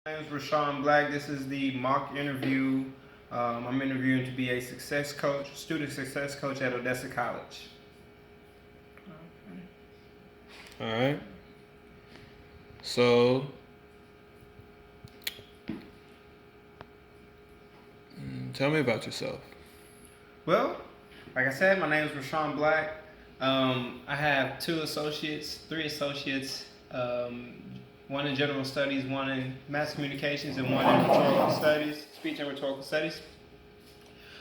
My name is Rashawn Black. This is the mock interview. I'm interviewing to be a success coach, student success coach at Odessa College. All right. So, tell me about yourself. Well, like I said, my name is Rashawn Black. I have three associates, one in general studies, one in mass communications, and one in rhetorical studies, speech and rhetorical studies.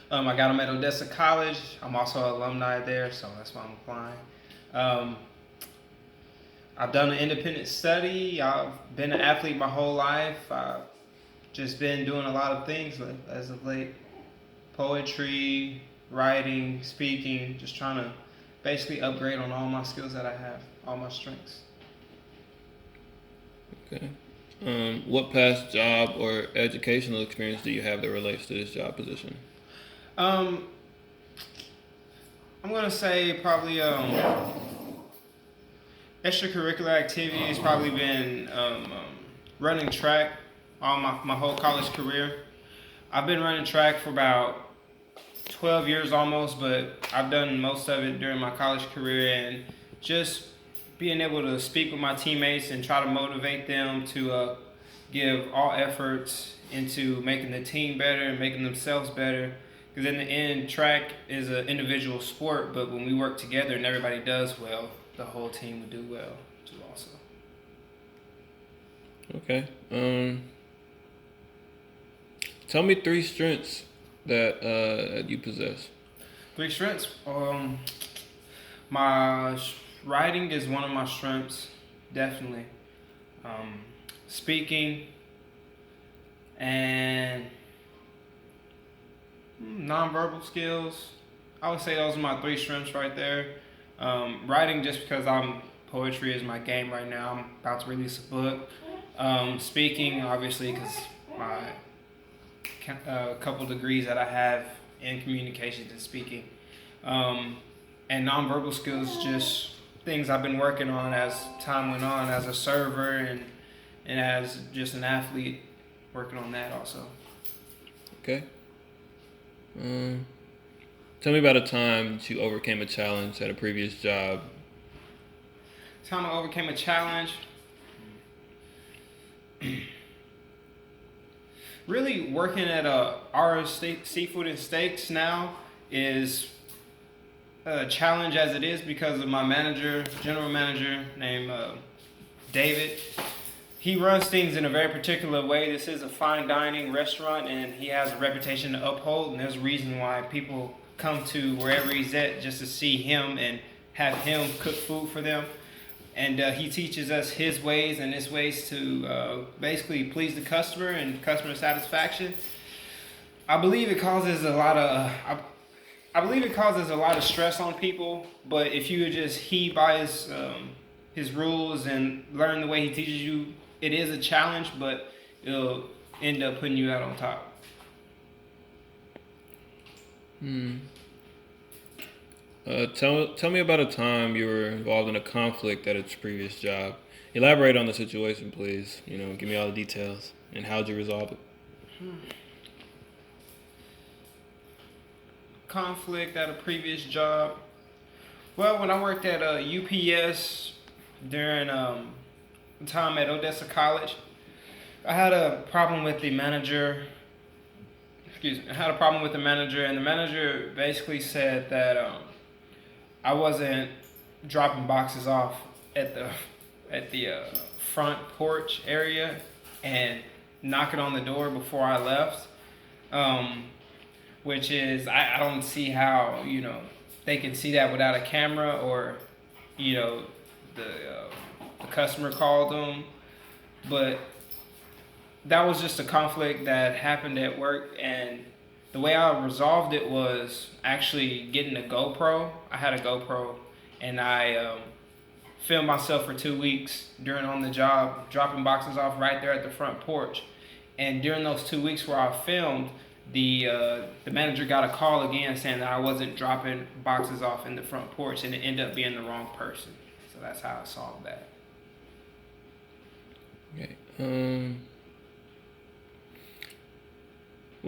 I got them at Odessa College. I'm also an alumni there, so that's why I'm applying. Um, I've done an independent study. I've been an athlete my whole life. I've just been doing a lot of things as of late: poetry, writing, speaking. Just trying to basically upgrade on all my skills that I have, all my strengths. Okay. What past job or educational experience do you have that relates to this job position? Um, I'm gonna say probably extracurricular activities. Probably been running track all my whole college career. I've been running track for about 12 years almost, but I've done most of it during my college career, and just being able to speak with my teammates and try to motivate them to give all efforts into making the team better and making themselves better. Because in the end, track is an individual sport, but when we work together and everybody does well, the whole team will do well too also. Okay. Tell me three strengths that you possess. Three strengths. My writing is one of my strengths, definitely. Um, Speaking and nonverbal skills. I would say those are my three strengths right there. Writing, just because poetry is my game right now. I'm about to release a book. Speaking, obviously, because my couple degrees that I have in communications and speaking. Um, and nonverbal skills, just things I've been working on as time went on, as a server and as just an athlete, working on that also. Okay. Tell me about a time that you overcame a challenge at a previous job. Time I overcame a challenge. Really working at our seafood and steaks now is a challenge as it is because of my manager, general manager named David. He runs things in a very particular way. This is a fine dining restaurant, and he has a reputation to uphold. And there's a reason why people come to wherever he's at just to see him and have him cook food for them. And he teaches us his ways and his ways to basically please the customer and customer satisfaction. I believe it causes a lot of I believe it causes a lot of stress on people. But if you just heed by his rules and learn the way he teaches you, it is a challenge, but it'll end up putting you out on top. Tell me about a time you were involved in a conflict at a previous job. Elaborate on the situation, please. Give me all the details and how'd you resolve it. Conflict at a previous job. Well, when I worked at UPS during time at Odessa College, I had a problem with the manager. Excuse me. I had a problem with the manager, and the manager basically said that I wasn't dropping boxes off at the front porch area and knocking on the door before I left. Which is I don't see how they can see that without a camera, or the customer called them, but that was just a conflict that happened at work, and the way I resolved it was actually getting a GoPro. I had a GoPro, and I filmed myself for 2 weeks during on the job, dropping boxes off right there at the front porch. And during those 2 weeks where I filmed, the manager got a call again saying that I wasn't dropping boxes off in the front porch, and it ended up being the wrong person. So that's how I solved that. Okay.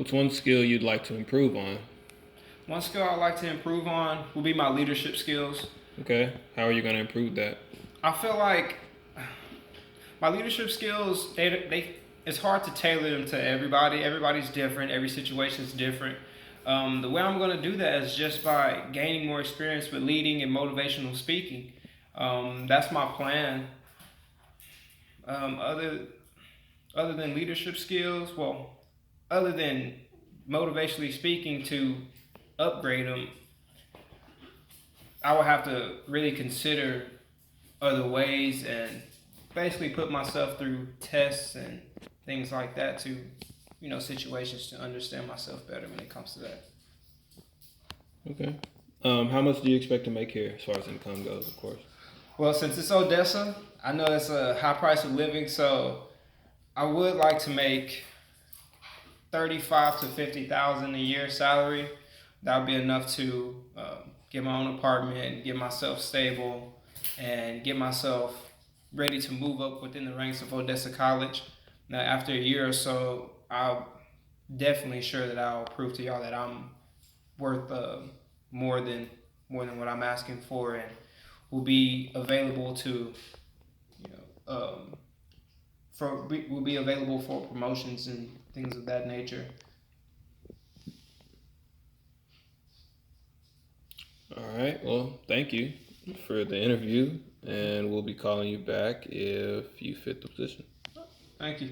What's one skill you'd like to improve on? One skill I'd like to improve on will be my leadership skills. Okay. How are you going to improve that? I feel like my leadership skills, they it's hard to tailor them to everybody. Everybody's different. Every situation's different. The way I'm going to do that is just by gaining more experience with leading and motivational speaking. That's my plan. Um, other other than leadership skills, well, other than motivationally speaking, to upgrade them, I would have to really consider other ways and basically put myself through tests and things like that to, situations to understand myself better when it comes to that. Okay. How much do you expect to make here as far as income goes, of course? Well, since it's Odessa, I know it's a high price of living, so I would like to make 35 to 50,000 a year salary. That would be enough to get my own apartment, get myself stable, and get myself ready to move up within the ranks of Odessa College. Now, after a year or so, I'm definitely sure that I'll prove to y'all that I'm worth more than what I'm asking for, and will be available to, will be available for promotions and things of that nature. All right. Well, thank you for the interview, and we'll be calling you back if you fit the position. Thank you.